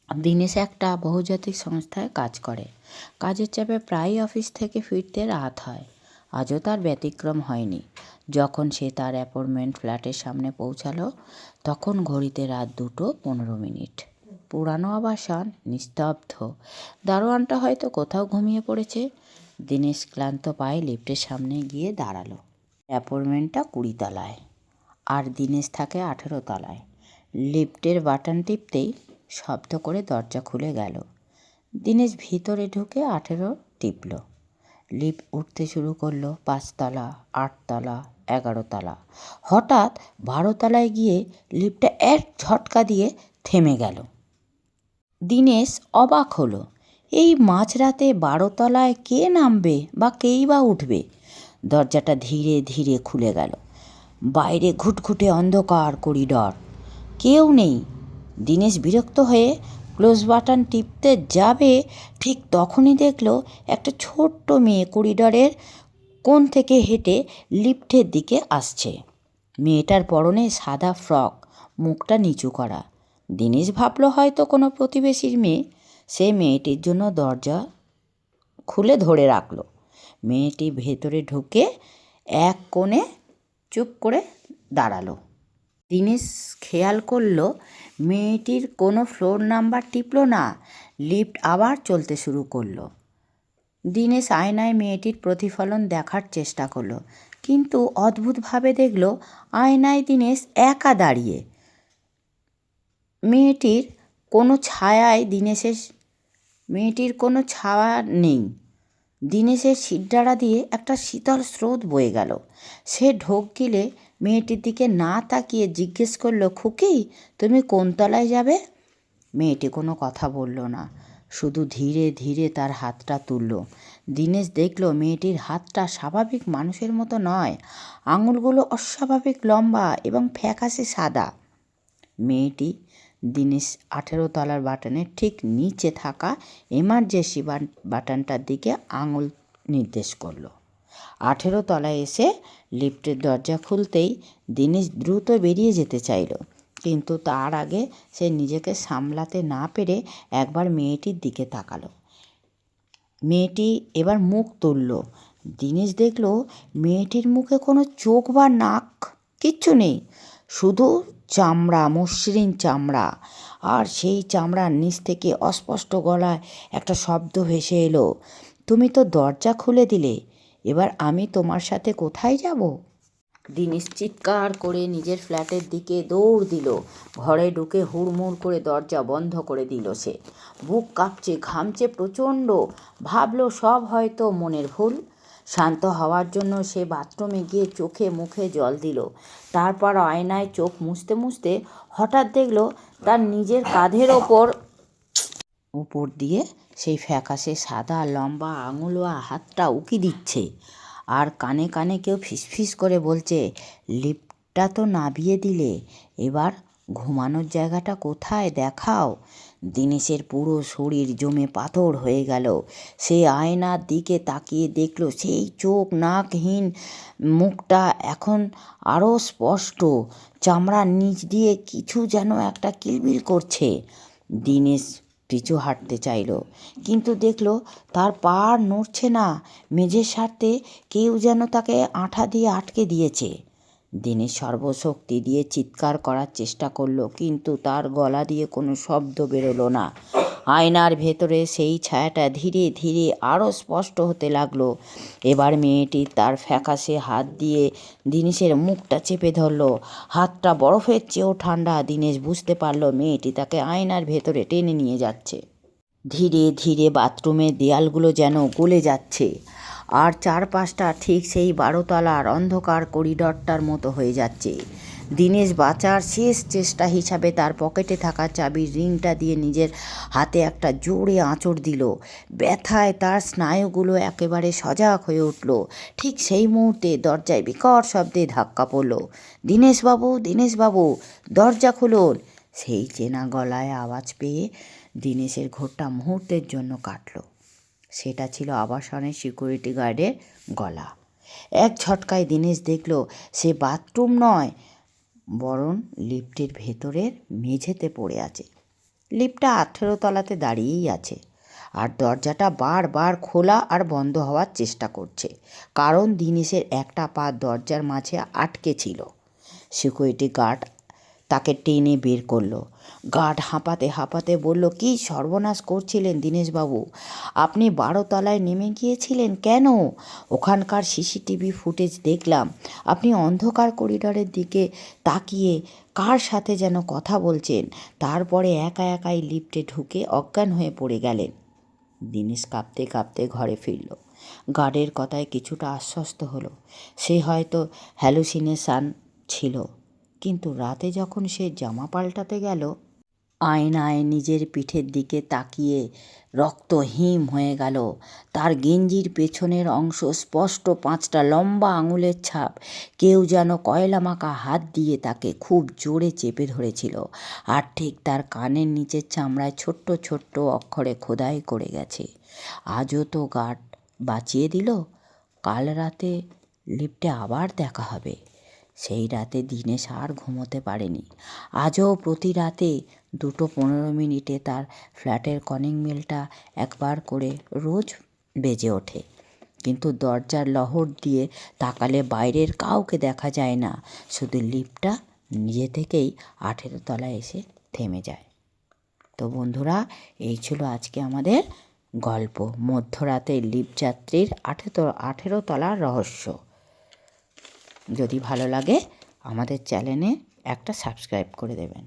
দীনেশ একটা বহুজাতিক সংস্থায় কাজ করে। কাজের চাপে প্রায়ই অফিস থেকে ফিরতে রাত হয়। আজও তার ব্যতিক্রম হয়নি। যখন সে তার অ্যাপার্টমেন্ট ফ্ল্যাটের সামনে পৌঁছালো, তখন ঘড়িতে রাত 2:15। পুরানো আবাসন, নিস্তব্ধ। দারোয়ানটা হয়তো কোথাও ঘুমিয়ে পড়েছে। দীনেশ ক্লান্ত পায়ে লিফটের সামনে গিয়ে দাঁড়ালো। অ্যাপার্টমেন্টটা 20 তলায়, আর দীনেশ থাকে 18 তলায়। লিফটের বাটন টিপতেই শব্দ করে দরজা খুলে গেল। দীনেশ ভিতরে ঢুকে 18 টিপল। লিফট উঠতে শুরু করলো। 5 তলা, 8 তলা, 11 তলা। হঠাৎ 12 তলায় গিয়ে লিফটটা এক ঝটকা দিয়ে থেমে গেল। দীনেশ অবাক হলো। এই মাঝরাতে 12 তলায় কে নামবে বা কেই বা উঠবে? দরজাটা ধীরে ধীরে খুলে গেল। বাইরে ঘুটঘুটে অন্ধকার করিডর, কেউ নেই। দীনেশ বিরক্ত হয়ে ক্লোজ বাটন টিপতে যাবে, ঠিক তখনই দেখলো একটা ছোট্ট মেয়ে করিডরের কোণ থেকে হেঁটে লিফটের দিকে আসছে। মেয়েটার পরনে সাদা ফ্রক, মুখটা নিচু করা। দীনেশ ভাবলো হয়তো কোনো প্রতিবেশীর মেয়ে। সে মেয়েটির জন্য দরজা খুলে ধরে রাখলো। মেয়েটি ভেতরে ঢুকে এক কোণে চুপ করে দাঁড়ালো। দীনেশ খেয়াল করলো মেয়েটির কোনো ফ্লোর নাম্বার টিপল না। লিফট আবার চলতে শুরু করলো। দীনেশ আয়নায় মেয়েটির প্রতিফলন দেখার চেষ্টা করলো, কিন্তু অদ্ভুতভাবে দেখলো আয়নায় দীনেশ একা দাঁড়িয়ে। মেয়েটির কোনো ছায়া নেই। দীনেশের শিরদাঁড়া দিয়ে একটা শীতল স্রোত বয়ে গেল। সে ঢোক গিলে মেয়েটির দিকে না তাকিয়ে জিজ্ঞেস করলো, খুকি, তুমি কোন তলায় যাবে? মেয়েটি কোনো কথা বলল না, শুধু ধীরে ধীরে তার হাতটা তুলল। দীনেশ দেখল মেয়েটির হাতটা স্বাভাবিক মানুষের মতো নয়। আঙুলগুলো অস্বাভাবিক লম্বা এবং ফ্যাকাশে সাদা। মেয়েটি দীনেশ 18 তলার বাটনের ঠিক নিচে থাকা এমার্জেন্সি বাটনটার দিকে আঙুল নির্দেশ করলো। 18 তলায় এসে লিফটের দরজা খুলতেই দীনেশ দ্রুত বেরিয়ে যেতে চাইল, কিন্তু তার আগে সে নিজেকে সামলাতে না পেরে একবার মেয়েটির দিকে তাকালো। মেয়েটি এবার মুখ তুলল। দীনেশ দেখল মেয়েটির মুখে কোনো চোখ বা নাক কিচ্ছু নেই, শুধু চামড়া, মসৃণ চামড়া। আর সেই চামড়ার নিচ থেকে অস্পষ্ট গলায় একটা শব্দ ভেসে এলো, তুমি তো দরজা খুলে দিলে, এবার আমি তোমার সাথে কোথায় যাব? দীনেশ চিৎকার করে নিজের ফ্ল্যাটের দিকে দৌড় দিল। ঘরে ঢুকে হুড়মুড় করে দরজা বন্ধ করে দিল সে। বুক কাঁপছে, ঘামছে প্রচণ্ড। ভাবলো সব হয়তো মনের ভুল। শান্ত হওয়ার জন্য সে বাথরুমে গিয়ে চোখে মুখে জল দিল। তারপর আয়নায় চোখ মুছতে মুছতে হঠাৎ দেখল তার নিজের কাঁধের উপর দিয়ে সেই ফ্যাকাশে সাদা লম্বা আঙুলওয়া হাতটা উকি দিচ্ছে। আর কানে কানে কেউ ফিসফিস করে বলছে, লিফটটা তো নামিয়ে দিলে, এবার ঘুমানোর জায়গাটা কোথায় দেখাও। দীনেশের পুরো শরীর জমে পাথর হয়ে গেল। সে আয়নার দিকে তাকিয়ে দেখল সেই চোখ নাকহীন মুখটা এখন আরও স্পষ্ট। চামড়ার নিচ দিয়ে কিছু যেন একটা কিলবিল করছে। দীনেশ পিছু হাঁটতে চাইল, কিন্তু দেখল তার পা নড়ছে না। মেঝের সাথে কেউ যেন তাকে আঠা দিয়ে আটকে দিয়েছে। দীনেশ সর্বশক্তি দিয়ে চিৎকার করার চেষ্টা করলো, কিন্তু তার গলা দিয়ে কোনো শব্দ বেরোলো না। আয়নার ভেতরে সেই ছায়াটা ধীরে ধীরে আরও স্পষ্ট হতে লাগলো। এবার মেয়েটি তার ফ্যাকাশে হাত দিয়ে দীনেশের মুখটা চেপে ধরলো। হাতটা বরফের চেয়েও ঠান্ডা। দীনেশ বুঝতে পারলো মেয়েটি তাকে আয়নার ভেতরে টেনে নিয়ে যাচ্ছে। ধীরে ধীরে বাথরুমের দেয়ালগুলো যেন গলে যাচ্ছে, আর চারপাশটা ঠিক সেই 12 তলার অন্ধকার করিডরটার মতো হয়ে যাচ্ছে। দীনেশ বাঁচার শেষ চেষ্টা হিসাবে তার পকেটে থাকা চাবির রিংটা দিয়ে নিজের হাতে একটা জোরে আঁচড় দিল। ব্যথায় তার স্নায়ুগুলো একেবারে সজাগ হয়ে উঠল। ঠিক সেই মুহূর্তে দরজায় বিকট শব্দে ধাক্কা পড়ল। দীনেশবাবু, দীনেশবাবু, দরজা খুলুন। সেই চেনা গলায় আওয়াজ পেয়ে দীনেশের ঘোরটা মুহূর্তের জন্য কাটল। সেটা ছিল আবাসনের সিকিউরিটি গার্ডের গলা। এক ঝটকায় দীনেশ দেখল সে বাথরুম নয়, বরং লিফটের ভেতরের মেঝেতে পড়ে আছে। লিফটটা 18 তলাতে দাঁড়িয়েই আছে, আর দরজাটা বারবার খোলা আর বন্ধ হওয়ার চেষ্টা করছে, কারণ দিনেশের একটা পা দরজার মাঝে আটকে ছিল। সিকিউরিটি গার্ড তাকে টেনে বের করলো। গার্ড হাঁপাতে হাঁপাতে বলল, কী সর্বনাশ করছিলেন দীনেশবাবু? আপনি 12 তলায় নেমে গিয়েছিলেন কেন? ওখানকার সিসিটিভি ফুটেজ দেখলাম, আপনি অন্ধকার করিডরের দিকে তাকিয়ে কার সাথে যেন কথা বলছেন, তারপরে একা একাই লিফটে ঢুকে অজ্ঞান হয়ে পড়ে গেলেন। দীনেশ কাঁপতে কাঁপতে ঘরে ফিরল। গার্ডের কথায় কিছুটা আশ্বস্ত হলো, সে হয়তো হ্যালুসিনেশন ছিল। কিন্তু রাতে যখন সে জামা পাল্টাতে গেল, আয়নায় নিজের পিঠের দিকে তাকিয়ে রক্ত হিম হয়ে গেল। তার গেঞ্জির পেছনের অংশ স্পষ্ট 5টা লম্বা আঙুলের ছাপ। কেউ যেন কয়লা মাখা হাত দিয়ে তাকে খুব জোরে চেপে ধরেছিল, আর ঠিক তার কানের নিচের চামড়ায় ছোট্ট ছোট্ট অক্ষরে খোদাই করে গেছে, আজও তো গার্ড বাঁচিয়ে দিল, কাল রাতে লিফটে আবার দেখা হবে। সেই রাতে দীনেশ আর ঘুমোতে পারেনি। আজও প্রতি রাতে 2:15 তার ফ্ল্যাটের কলিং বেলটা একবার করে রোজ বেজে ওঠে, কিন্তু দরজার লহর দিয়ে তাকালে বাইরের কাউকে দেখা যায় না, শুধু লিফটটা নিজে থেকেই 18 তলায় এসে থেমে যায়। তো বন্ধুরা, এই ছিল আজকে আমাদের গল্প, মধ্যরাতে লিফট যাত্রীর 18 তলার রহস্য। যদি ভালো লাগে আমাদের চ্যানেলে একটা সাবস্ক্রাইব করে দেবেন।